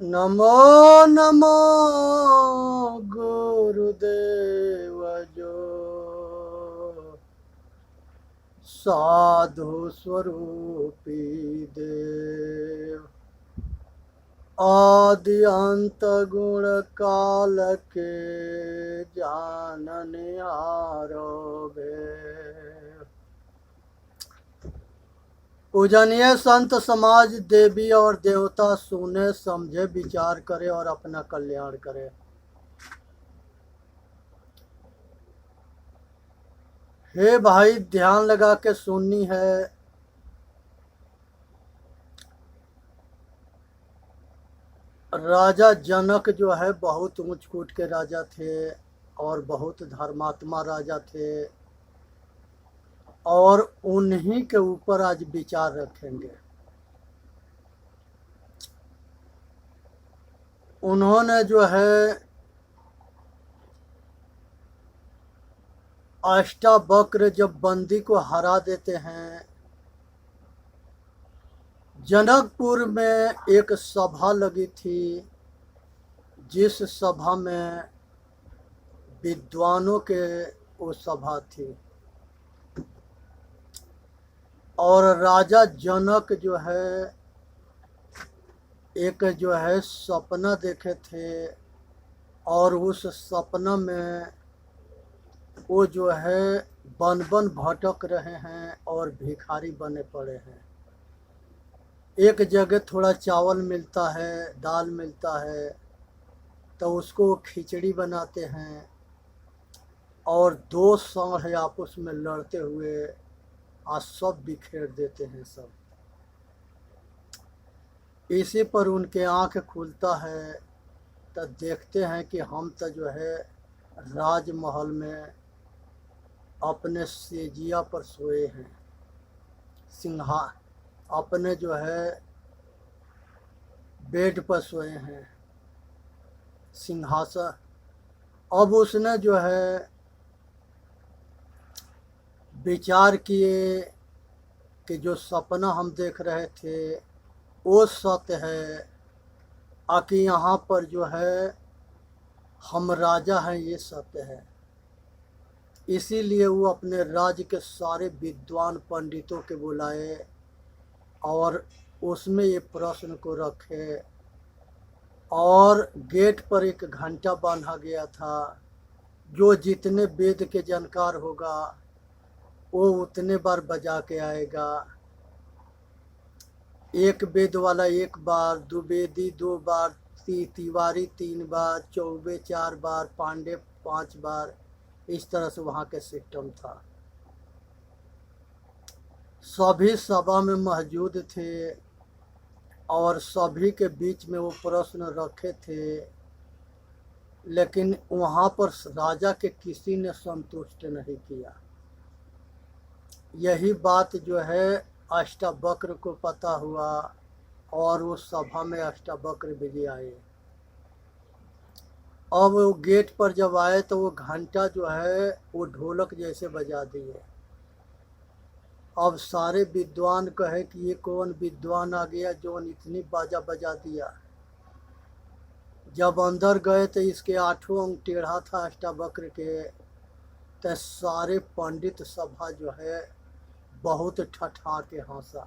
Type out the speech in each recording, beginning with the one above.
नमो नमो गुरुदेव जो साधु स्वरूपी देव आदि अंत गुण काल के जाननिहारो भेव। पूजनीय संत समाज देवी और देवता सुने समझे विचार करे और अपना कल्याण करे। हे भाई ध्यान लगा के सुननी है। राजा जनक जो है बहुत ऊंच कूट के राजा थे और बहुत धर्मात्मा राजा थे और उन्हीं के ऊपर आज विचार रखेंगे। उन्होंने जो है अष्टावक्र जब बंदी को हरा देते हैं, जनकपुर में एक सभा लगी थी जिस सभा में विद्वानों के वो सभा थी और राजा जनक जो है एक जो है सपना देखे थे और उस सपना में वो जो है बन बन भटक रहे हैं और भिखारी बने पड़े हैं। एक जगह थोड़ा चावल मिलता है, दाल मिलता है, तो उसको खिचड़ी बनाते हैं और दो सांड आपस में लड़ते हुए आज सब बिखेर देते हैं सब। इसी पर उनके आँख खुलता है तो देखते हैं कि हम तो जो है राजमहल में अपने सेजिया पर सोए हैं, सिंहा अपने जो है बेड पर सोए हैं, सिंहासन। अब उसने जो है विचार किए कि जो सपना हम देख रहे थे वो सत्य है, आकि यहाँ पर जो है हम राजा हैं ये सत्य है। इसीलिए वो अपने राज्य के सारे विद्वान पंडितों के बुलाए और उसमें ये प्रश्न को रखे और गेट पर एक घंटा बांधा गया था। जो जितने वेद के जानकार होगा वो उतने बार बजा के आएगा। एक वेद वाला एक बार, द्विवेदी दो बार, तिवारी तीन बार, चौबे चार बार, पांडे 5 बार, इस तरह से वहाँ के सिस्टम था। सभी सभा में मौजूद थे और सभी के बीच में वो प्रश्न रखे थे, लेकिन वहाँ पर राजा के किसी ने संतुष्ट नहीं किया। यही बात जो है अष्टावक्र को पता हुआ और वो सभा में अष्टावक्र भी आए। अब वो गेट पर जब आए तो वो घंटा जो है वो ढोलक जैसे बजा दिए। अब सारे विद्वान कहे कि ये कौन विद्वान आ गया जो इतनी बाजा बजा दिया। जब अंदर गए तो इसके 8 अंग टेढ़ा था अष्टावक्र के, तो सारे पंडित सभा जो है बहुत ठठा के हंसा।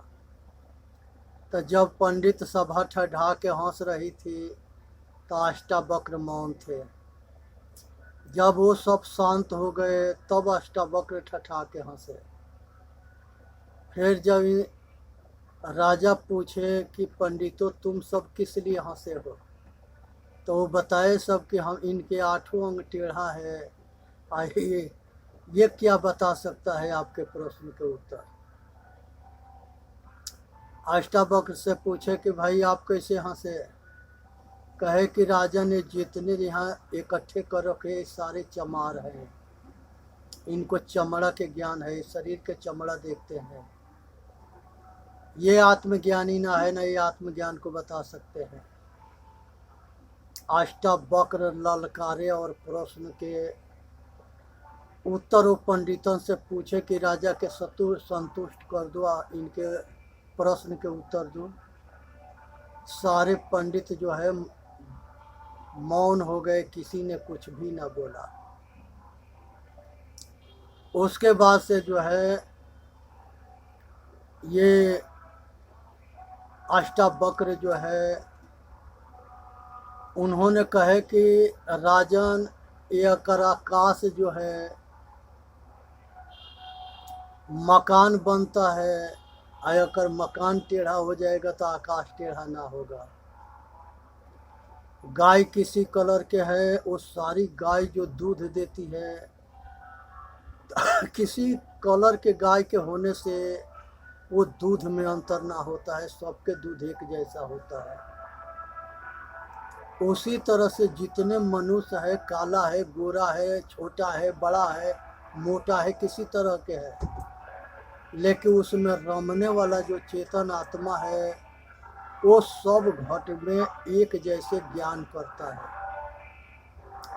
तो जब पंडित सभा ठठा के हंस रही थी तो अष्टावक्र मौन थे। जब वो सब शांत हो गए तब अष्टावक्र ठठा के हंसे। फिर जब राजा पूछे कि पंडितों तुम सब किस लिए हंसे हो, तो वो बताए सब कि हम इनके 8 अंग टेढ़ा है। आइए ये क्या बता सकता है आपके प्रश्न के उत्तर। अष्टावक्र से पूछे कि भाई आप कैसे हंसे। कहे कि राजा ने जितने यहाँ इकट्ठे कर रखे सारे चमार हैं, इनको चमड़ा के ज्ञान है, शरीर के चमड़ा देखते हैं। ये आत्मज्ञानी ना है ना ये आत्मज्ञान को बता सकते हैं। अष्टावक्र ललकारे और प्रश्न के उत्तर वो पंडितों से पूछे कि राजा के संतुष्ट कर दो, इनके प्रश्न के उत्तर दो। सारे पंडित जो है मौन हो गए, किसी ने कुछ भी ना बोला। उसके बाद से जो है ये अष्टावक्र जो है उन्होंने कहे कि राजन, ये आकाश जो है मकान बनता है, अगर मकान टेढ़ा हो जाएगा तो आकाश टेढ़ा ना होगा। गाय किसी कलर के है, वो सारी गाय जो दूध देती है किसी कलर के गाय के होने से वो दूध में अंतर ना होता है, सबके दूध एक जैसा होता है। उसी तरह से जितने मनुष्य है, काला है, गोरा है, छोटा है, बड़ा है, मोटा है, किसी तरह के है, लेकिन उसमें रमने वाला जो चेतन आत्मा है वो सब घट में एक जैसे ज्ञान करता है,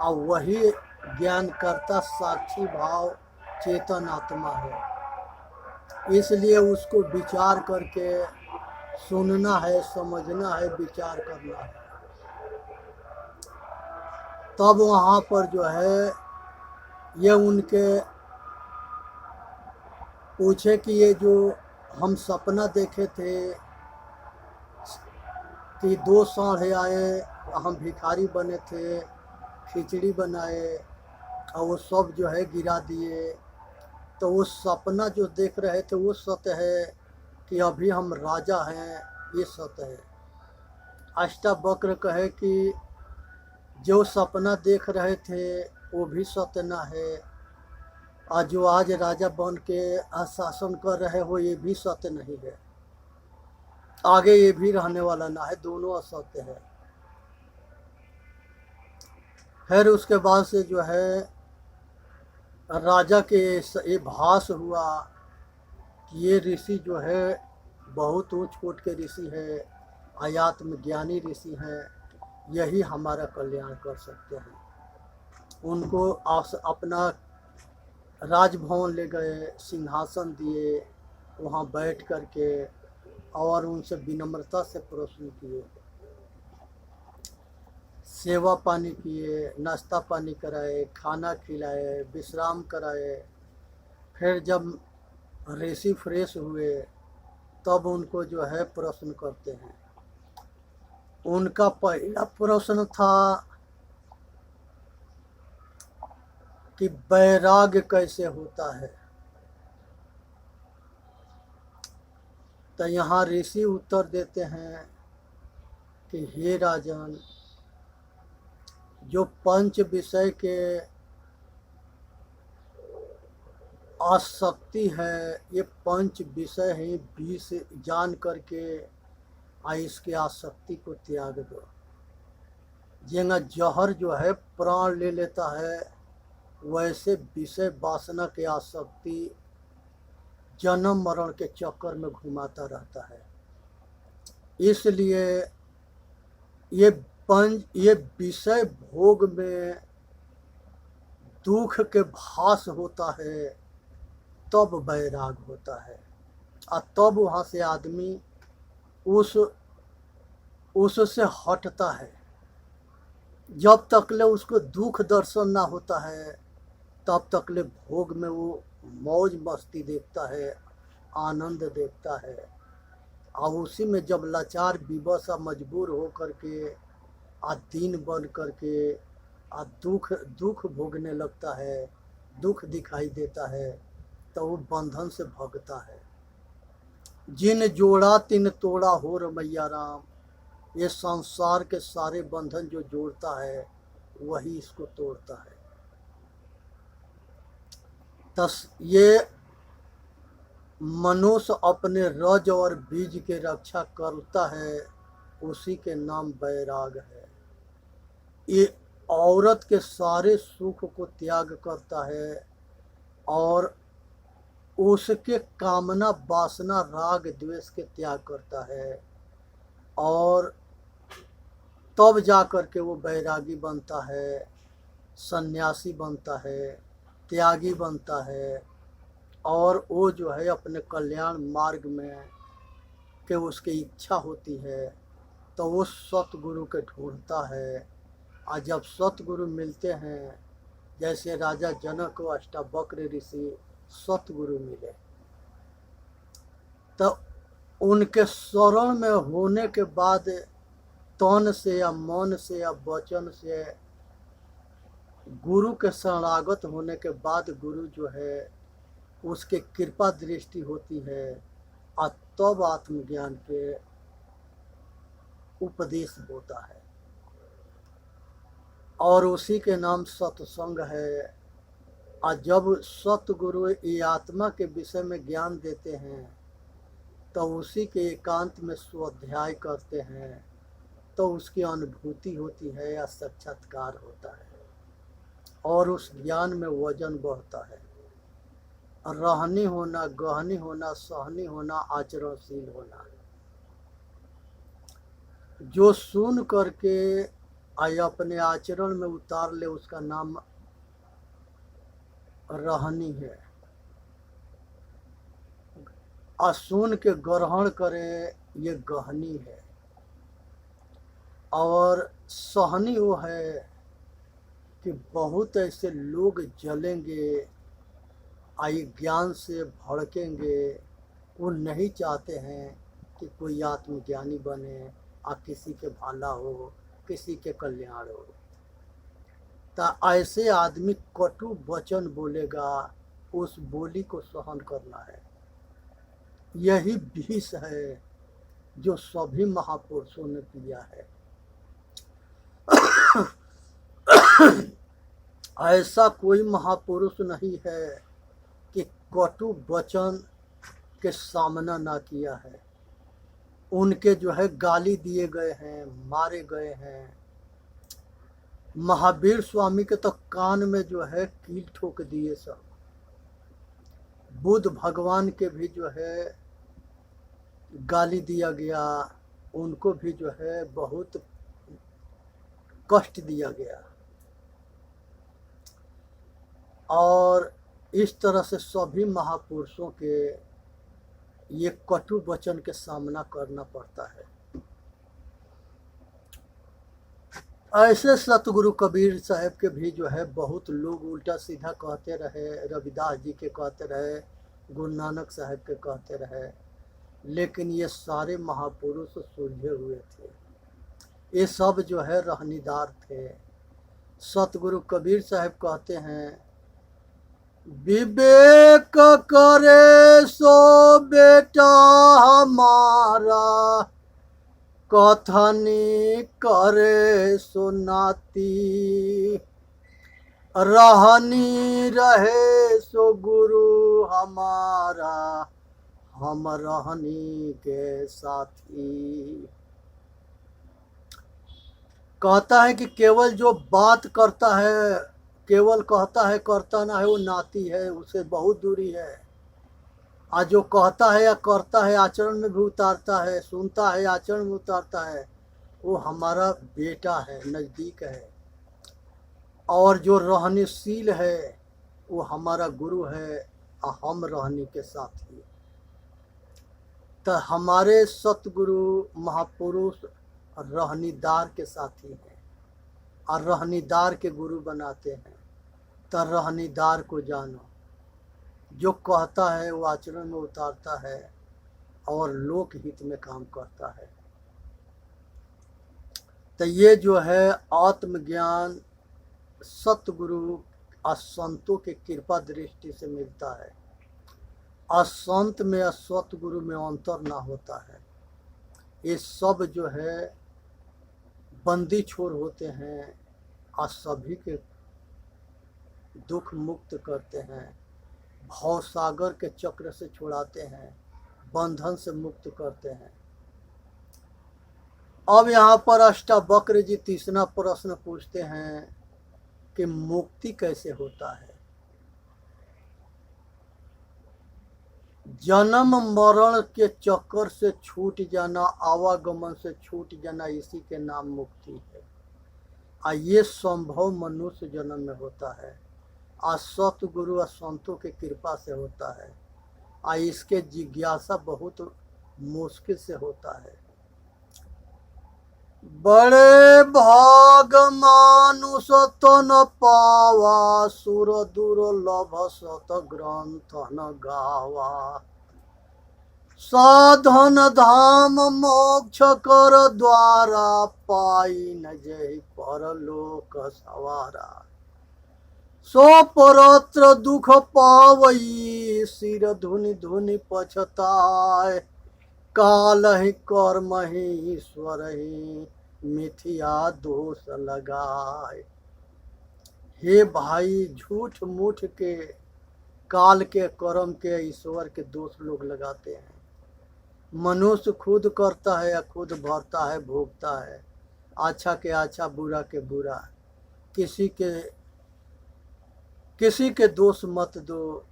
और वही ज्ञान करता साक्षी भाव चेतन आत्मा है। इसलिए उसको विचार करके सुनना है, समझना है, विचार करना है। तब वहाँ पर जो है ये उनके पूछे कि ये जो हम सपना देखे थे कि 2 साढ़े आए, हम भिखारी बने थे, खिचड़ी बनाए और वो सब जो है गिरा दिए, तो वो सपना जो देख रहे थे वो सत्य है कि अभी हम राजा हैं, ये सत्य है। अष्टावक्र कहे कि जो सपना देख रहे थे वो भी सत्य ना है, और जो आज राजा बन के शासन कर रहे हो ये भी सत्य नहीं है, आगे ये भी रहने वाला ना है, दोनों असत्य है। फिर उसके बाद से जो है राजा के ये भास हुआ कि ये ऋषि जो है बहुत ऊंच कोट के ऋषि है, आध्यात्म ज्ञानी ऋषि हैं, यही हमारा कल्याण कर सकते हैं। उनको अपना राजभवन ले गए, सिंहासन दिए, वहाँ बैठ करके और उनसे विनम्रता से प्रश्न किए, सेवा पानी किए, नाश्ता पानी कराए, खाना खिलाए, विश्राम कराए। फिर जब ऋषि फ्रेश हुए तब उनको जो है प्रश्न करते हैं। उनका पहला प्रश्न था कि वैराग्य कैसे होता है। तो यहाँ ऋषि उत्तर देते हैं कि हे राजन, जो पंच विषय के आसक्ति है, ये पंच विषय है, 20 जान करके इसके आसक्ति को त्याग दो। जेंगा जहर जो है प्राण ले लेता है, वैसे विषय वासना के आसक्ति जन्म मरण के चक्कर में घुमाता रहता है। इसलिए ये विषय भोग में दुख के भास होता है, तब वैराग होता है, और तब वहाँ से आदमी उससे हटता है। जब तकले उसको दुख दर्शन ना होता है तब तकले भोग में वो मौज मस्ती देखता है, आनंद देखता है, और उसी में जब लाचार विवश मजबूर हो करके दीन बन करके दुख भोगने लगता है, दुख दिखाई देता है, तो वो बंधन से भगता है। जिन जोड़ा तिन तोड़ा हो रमैया राम, ये संसार के सारे बंधन जो जोड़ता है वही इसको तोड़ता है। ये मनुष्य अपने रज और बीज के रक्षा करता है, उसी के नाम वैराग है। ये औरत के सारे सुख को त्याग करता है और उसके कामना वासना राग द्वेष के त्याग करता है, और तब जा कर के वो वैरागी बनता है, सन्यासी बनता है, त्यागी बनता है, और वो जो है अपने कल्याण मार्ग में के उसकी इच्छा होती है तो वो सतगुरु के ढूंढता है। और जब सतगुरु मिलते हैं, जैसे राजा जनक को अष्टावक्र ऋषि सतगुरु मिले, तो उनके शरण में होने के बाद तन से या मन से या वचन से गुरु के शरणागत होने के बाद गुरु जो है उसके कृपा दृष्टि होती है, और तब आत्मज्ञान के उपदेश होता है, और उसी के नाम सत्संग है। और जब सतगुरु ये आत्मा के विषय में ज्ञान देते हैं, तो उसी के एकांत में स्वाध्याय करते हैं, तो उसकी अनुभूति होती है या साक्षात्कार होता है, और उस ज्ञान में वजन बढ़ता है। रहनी होना, गहनी होना, सहनी होना, आचरणशील होना। जो सुन करके आय अपने आचरण में उतार ले, उसका नाम रहनी है। और सुन के ग्रहण करे, ये गहनी है। और सहनी वो है कि बहुत ऐसे लोग जलेंगे, आई ज्ञान से भड़केंगे, वो नहीं चाहते हैं कि कोई आत्मज्ञानी बने और किसी के भला हो, किसी के कल्याण हो। तो ऐसे आदमी कटु वचन बोलेगा, उस बोली को सहन करना है। यही विष है जो सभी महापुरुषों ने पिया है। ऐसा कोई महापुरुष नहीं है कि कटु वचन के सामना ना किया है। उनके जो है गाली दिए गए हैं, मारे गए हैं। महावीर स्वामी के तो कान में जो है कील ठोक दिए सब। बुद्ध भगवान के भी जो है गाली दिया गया, उनको भी जो है बहुत कष्ट दिया गया। और इस तरह से सभी महापुरुषों के ये कटु वचन के सामना करना पड़ता है। ऐसे सतगुरु कबीर साहब के भी जो है बहुत लोग उल्टा सीधा कहते रहे, रविदास जी के कहते रहे, गुरु नानक साहब के कहते रहे, लेकिन ये सारे महापुरुष सुलझे हुए थे। ये सब जो है रहनीदार थे। सतगुरु कबीर साहब कहते हैं, विवेक करे सो बेटा हमारा, कथनी करे सो नाती, रहनी रहे सो गुरु हमारा, हम रहनी के साथी। कहता है कि केवल जो बात करता है, केवल कहता है करता ना है, वो नाती है, उसे बहुत दूरी है। आज जो कहता है या करता है, आचरण में भी उतारता है, सुनता है आचरण में उतारता है, वो हमारा बेटा है, नज़दीक है। और जो रहनीशील है वो हमारा गुरु है, और हम रहनी के साथी। तो हमारे सतगुरु महापुरुष रहनीदार के साथी हैं, और रहनीदार के गुरु बनाते हैं। तो रहनीदार को जानो, जो कहता है वो आचरण में उतारता है और लोक हित में काम करता है। तो ये जो है आत्मज्ञान सतगुरु और संतों के कृपा दृष्टि से मिलता है। और संत में और सतगुरु में अंतर ना होता है। ये सब जो है बंदी छोर होते हैं, और सभी के दुख मुक्त करते हैं, भव सागर के चक्र से छुड़ाते हैं, बंधन से मुक्त करते हैं। अब यहाँ पर अष्टावक्र जी तीसरा प्रश्न पूछते हैं कि मुक्ति कैसे होता है। जन्म मरण के चक्कर से छूट जाना, आवागमन से छूट जाना, इसी के नाम मुक्ति है। और ये संभव मनुष्य जन्म में होता है, और सतगुरु और संतों की कृपा से होता है। और इसके जिज्ञासा बहुत मुश्किल से होता है। बड़े भाग मानुष तो न पावा, सुर दुर्लभ सत ग्रंथ न गावा। साधन धाम मोक्ष कर द्वारा, पाई न जय परलोक सवारा। सो परत्र दुख पावई, सिर धुनि धुनि पछताय। काल ही कर्म ही ईश्वर ही, मिथिया दोष लगाए। हे भाई, झूठ मूठ के, काल के, कर्म के, ईश्वर के दोष लोग लगाते हैं। मनुष्य खुद करता है या खुद भरता है, भोगता है। अच्छा के अच्छा, बुरा के बुरा। किसी के दोष मत दो।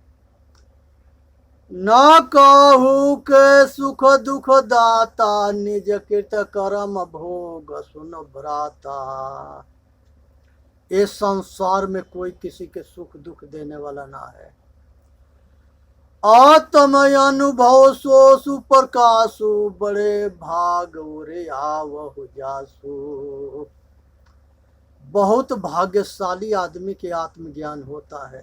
ना कहू के सुख दुख दाता, निज कृत कर्म भोग सुन भ्राता। इस संसार में कोई किसी के सुख दुख देने वाला ना है। आत्म अनुभव सो सुप्रकाशु, बड़े भाग उरे आवहु जासु। बहुत भाग्यशाली आदमी के आत्मज्ञान होता है।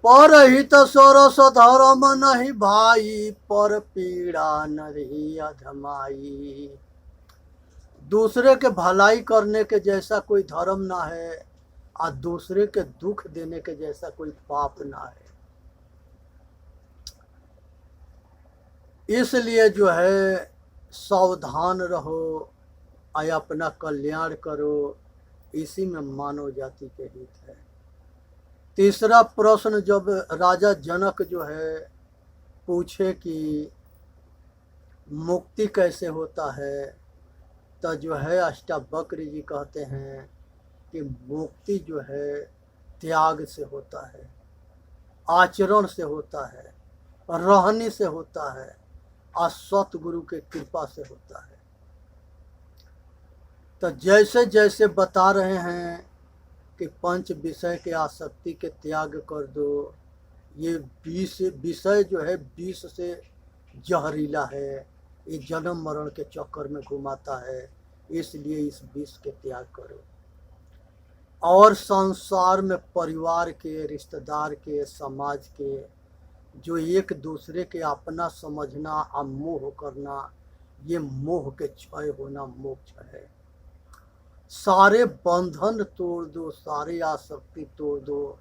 परहित सरस धर्म नहीं भाई, पर पीड़ा नरही अधमाई। दूसरे के भलाई करने के जैसा कोई धर्म ना है, और दूसरे के दुख देने के जैसा कोई पाप ना है। इसलिए जो है, सावधान रहो और अपना कल्याण करो। इसी में मानव जाति के हित है। तीसरा प्रश्न जब राजा जनक जो है पूछे कि मुक्ति कैसे होता है, तो जो है अष्टावक्र जी कहते हैं कि मुक्ति जो है त्याग से होता है, आचरण से होता है, रहनी से होता है, और सतगुरु के कृपा से होता है। तो जैसे जैसे बता रहे हैं कि पंच विषय के आसक्ति के त्याग कर दो। ये 20 विषय जो है 20 से जहरीला है, ये जन्म मरण के चक्कर में घुमाता है। इसलिए इस विष के त्याग करो। और संसार में परिवार के, रिश्तेदार के, समाज के, जो एक दूसरे के अपना समझना और मोह करना, ये मोह के क्षय होना मोक्ष है। सारे बंधन तोड़ दो, सारी आसक्ति तोड़ दो।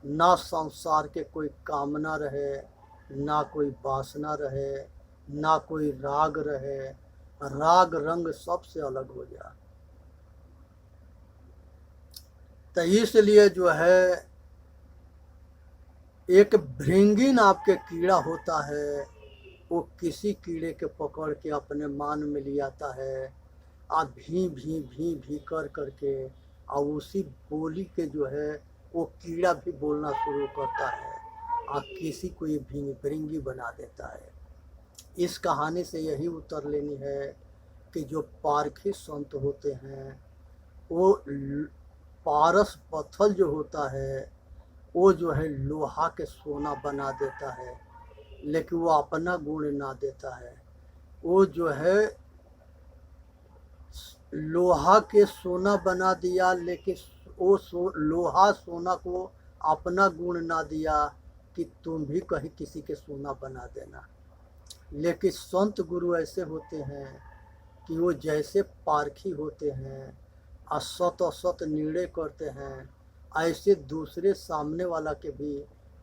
ना संसार के कोई कामना रहे, ना कोई वासना रहे, ना कोई राग रहे। राग रंग सबसे अलग हो जा। तो इसलिए जो है, एक भृंगी आपके कीड़ा होता है, वो किसी कीड़े के पकड़ के अपने मान में ले आता है, और भी भी कर करके, और उसी बोली के जो है वो कीड़ा भी बोलना शुरू करता है, और किसी को ये भृंगी बना देता है। इस कहानी से यही उत्तर लेनी है कि जो पारखी संत होते हैं, वो पारस पत्थर जो होता है, वो जो है लोहा के सोना बना देता है, लेकिन वो अपना गुण ना देता है। वो जो है लोहा के सोना बना दिया, लेकिन वो लोहा सोना को अपना गुण ना दिया कि तुम भी कहीं किसी के सोना बना देना। लेकिन संत गुरु ऐसे होते हैं कि वो जैसे पारखी होते हैं, असत असत निर्णय करते हैं, ऐसे दूसरे सामने वाला के भी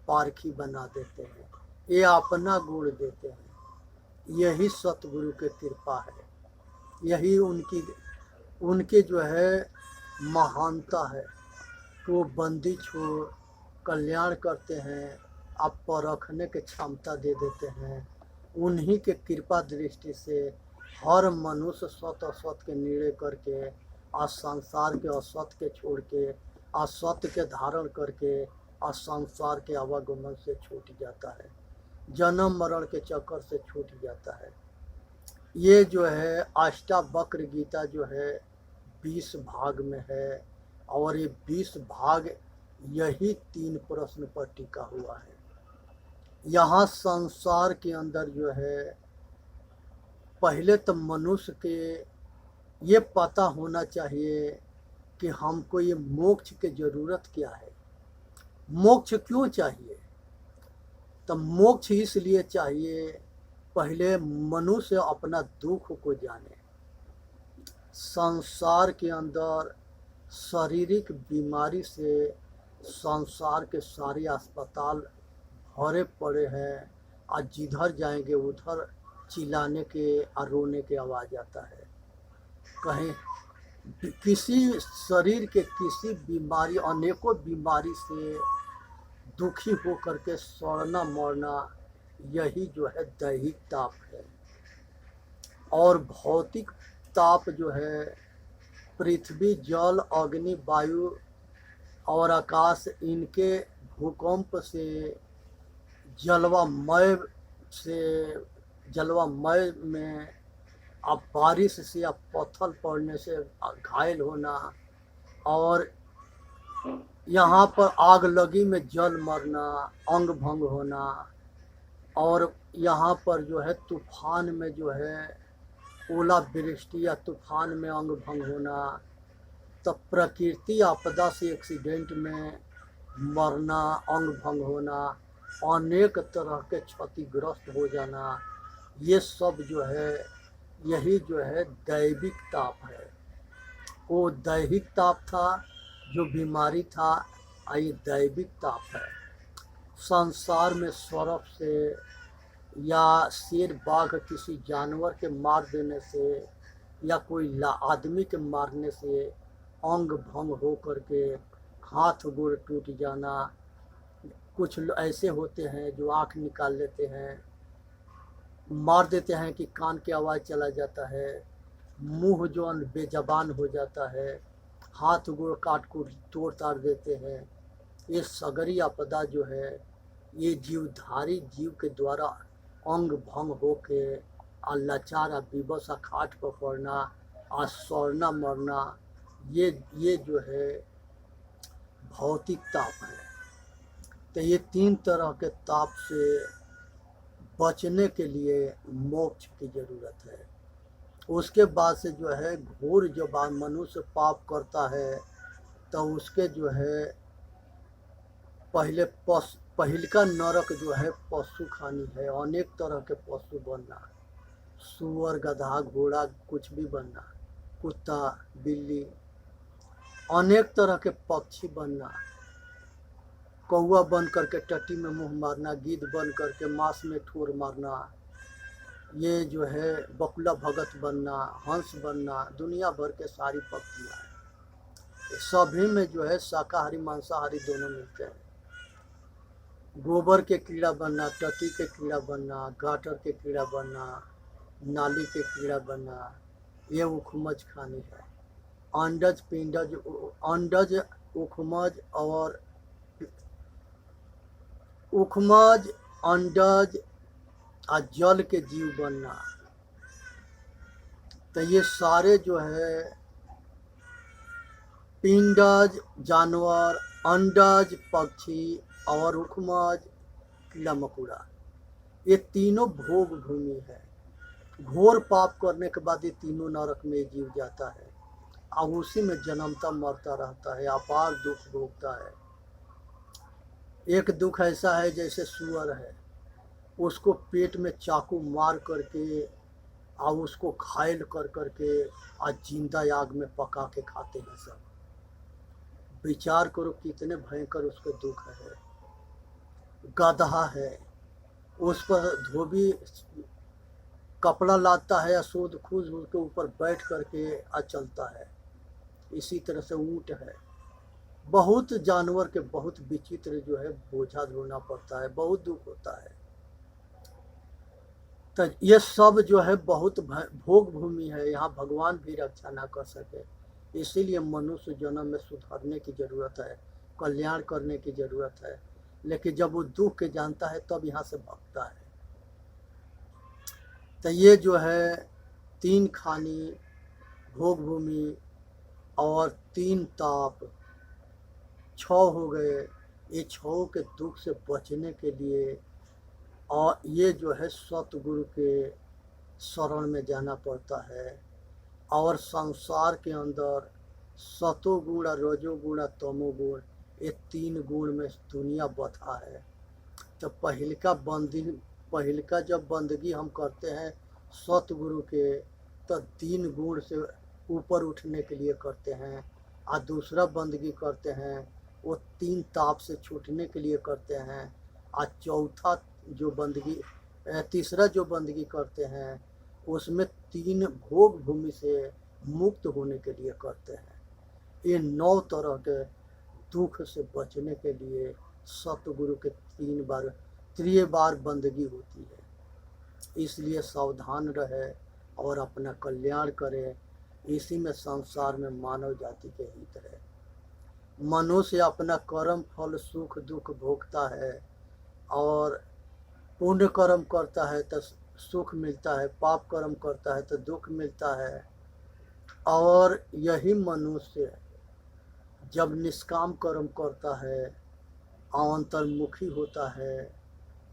पारखी बना देते हैं। ये अपना गुण देते हैं। यही सतगुरु के कृपा है, यही उनके जो है महानता है कि वो बंदी छोड़ कल्याण करते हैं, आप परखने की क्षमता दे देते हैं। उन्हीं के कृपा दृष्टि से हर मनुष्य सत असत के निर्णय करके, और संसार के असत के छोड़ के, असत्य के धारण करके, और संसार के आवागमन से छूट जाता है, जन्म मरण के चक्कर से छूट जाता है। ये जो है अष्टावक्र गीता जो है 20 भाग में है, और ये 20 भाग यही 3 प्रश्न पर टिका हुआ है। यहाँ संसार के अंदर जो है, पहले तो मनुष्य के ये पता होना चाहिए कि हमको ये मोक्ष की ज़रूरत क्या है। मोक्ष क्यों चाहिए? तो मोक्ष इसलिए चाहिए, पहले मनुष्य अपना दुख को जाने। संसार के अंदर शारीरिक बीमारी से संसार के सारे अस्पताल भरे पड़े हैं, और जिधर जाएंगे उधर चिल्लाने के और रोने के आवाज़ आता है। कहीं किसी शरीर के किसी बीमारी, अनेकों बीमारी से दुखी हो करके सड़ना मरना, यही जो है दैहिक ताप है। और भौतिक ताप जो है पृथ्वी, जल, अग्नि, वायु और आकाश, इनके भूकंप से, जलवामय से, जलवामय में अब बारिश से या पत्थर पड़ने से घायल होना, और यहाँ पर आग लगी में जल मरना, अंग भंग होना, और यहाँ पर जो है तूफान में जो है ओलावृष्टि या तूफान में अंग भंग होना, तब प्रकृति आपदा से एक्सीडेंट में मरना, अंग भंग होना, अनेक तरह के क्षतिग्रस्त हो जाना, ये सब जो है यही जो है दैविक ताप है। वो दैहिक ताप था जो बीमारी था, ये दैविक ताप है। संसार में सर्प से या शेर बाघ किसी जानवर के मार देने से या कोई आदमी के मारने से अंग भंग हो करके हाथ गोड़ टूट जाना, कुछ ऐसे होते हैं जो आँख निकाल लेते हैं, मार देते हैं कि कान की आवाज़ चला जाता है, मुंह जो बेजबान हो जाता है, हाथ गोड़ काट कूट तोड़ ताड़ देते हैं। ये सगरी आपदा जो है ये जीवधारी जीव के द्वारा अंग भंग होके और लाचार विवश खाट पर पड़ना और सड़ना मरना, ये जो है भौतिक ताप है। तो ये तीन तरह के ताप से बचने के लिए मोक्ष की ज़रूरत है। उसके बाद से जो है घोर जब मनुष्य पाप करता है तो उसके जो है पहिलका नरक जो है पशु खानी है। अनेक तरह के पशु बनना, सुअर, गधा, घोड़ा, कुछ भी बनना, कुत्ता, बिल्ली, अनेक तरह के पक्षी बनना, कौआ बन करके टट्टी में मुंह मारना, गिद्ध बन करके मांस में ठोर मारना, ये जो है बकुला भगत बनना, हंस बनना, दुनिया भर के सारी पक्षियाँ हैं। सभी में जो है शाकाहारी मांसाहारी दोनों मिलते हैं। गोबर के कीड़ा बनना, टट्टी के कीड़ा बनना, गाटर के कीड़ा बनना, नाली के कीड़ा बनना, ये उखमज खानी है। अंडज, पिंडज, अंडज, उखमज और उखमज, अंडज और जल के जीव बनना, तो ये सारे जो है पिंडज जानवर, अंडज पक्षी और उखमज कीड़ा मकोड़ा, ये तीनों भोग भूमि है। घोर पाप करने के बाद ये तीनों नरक में जीव जाता है और उसी में जन्मता मरता रहता है, अपार दुख भोगता है। एक दुख ऐसा है जैसे सुअर है, उसको पेट में चाकू मार करके और उसको घायल कर करके आज जिंदा आग में पका के खाते हैं सब। विचार करो कितने भयंकर उसके दुख है। गधा है, उस पर धोबी कपड़ा लाता है या सूद खूज उसके ऊपर बैठ करके चलता है। इसी तरह से ऊँट है, बहुत जानवर के बहुत विचित्र जो है बोझा ढोना पड़ता है, बहुत दुख होता है। तो ये सब जो है बहुत भोग भूमि है, यहाँ भगवान भी रक्षा ना कर सके। इसीलिए मनुष्य जन्म में सुधारने की ज़रूरत है, कल्याण करने की ज़रूरत है। लेकिन जब वो दुख के जानता है तब यहाँ से भागता है। तो ये जो है तीन खानी, भोग भूमि और तीन ताप, 6 हो गए। ये 6 के दुख से बचने के लिए और ये जो है सतगुरु के शरण में जाना पड़ता है। और संसार के अंदर सतोगुण और रजोगुण और तमोगुण, ये 3 गुण में दुनिया बथा है। तो पहिलका जब बंदगी हम करते हैं सतगुरु के, तो 3 गुण से ऊपर उठने के लिए करते हैं। और दूसरा बंदगी करते हैं वो 3 ताप से छूटने के लिए करते हैं। और चौथा जो बंदगी तीसरा जो बंदगी करते हैं उसमें 3 भोग भूमि से मुक्त होने के लिए करते हैं। ये 9 तरह के दुख से बचने के लिए सतगुरु के 3 बार बंदगी होती है। इसलिए सावधान रहे और अपना कल्याण करे। इसी में संसार में मानव जाति के हित है। मनुष्य अपना कर्म फल सुख दुख भोगता है, और पुण्य कर्म करता है तो सुख मिलता है, पाप कर्म करता है तो दुख मिलता है। और यही मनुष्य जब निष्काम कर्म करता है, अंतर्मुखी होता है,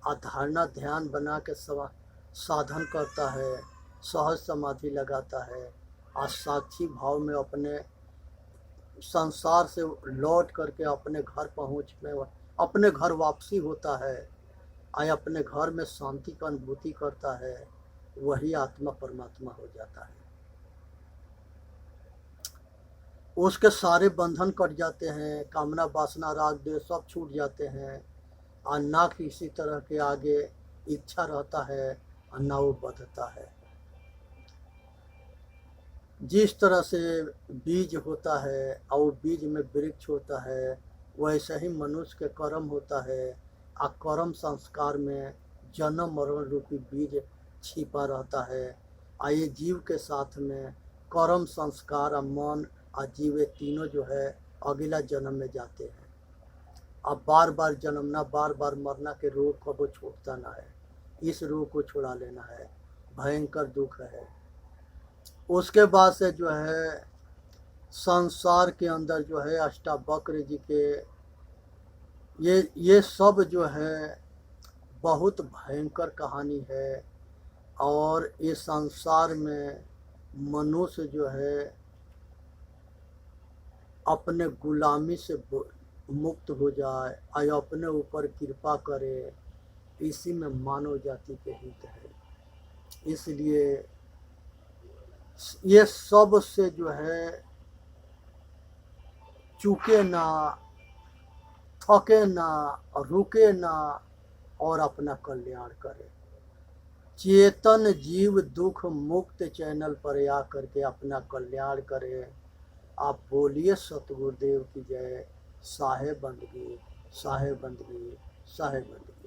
अधारणा ध्यान बना के साधन करता है, सहज समाधि लगाता है, और साक्षी भाव में अपने संसार से लौट करके अपने घर वापसी होता है, और अपने घर में शांति का अनुभूति करता है, वही आत्मा परमात्मा हो जाता है। उसके सारे बंधन कट जाते हैं, कामना वासना राग द्वेष सब छूट जाते हैं, और ना किसी तरह के आगे इच्छा रहता है और ना वो बढ़ता है। जिस तरह से बीज होता है और वो बीज में वृक्ष होता है, वैसे ही मनुष्य के कर्म होता है, और कर्म संस्कार में जन्म मरण रूपी बीज छिपा रहता है। और ये जीव के साथ में कर्म संस्कार और मन और जीव, ये तीनों जो है अगला जन्म में जाते हैं। अब बार बार जन्मना बार बार मरना के रोग को वो छूटता ना है। इस रोग को छुड़ा लेना है, भयंकर दुख है। उसके बाद से जो है संसार के अंदर जो है अष्टावक्र जी के ये सब जो है बहुत भयंकर कहानी है। और ये संसार में मनुष्य जो है अपने गुलामी से मुक्त हो जाए और अपने ऊपर कृपा करे, इसी में मानव जाति के हित है। इसलिए ये सब से जो है चूके ना, थके ना, रुके ना, और अपना कल्याण करे। चेतन जीव दुख मुक्त चैनल पर आ करके अपना कल्याण करे। आप बोलिए सतगुरुदेव की जय। साहेब बंदगी, साहेब बंदगी, साहेब बंदगी।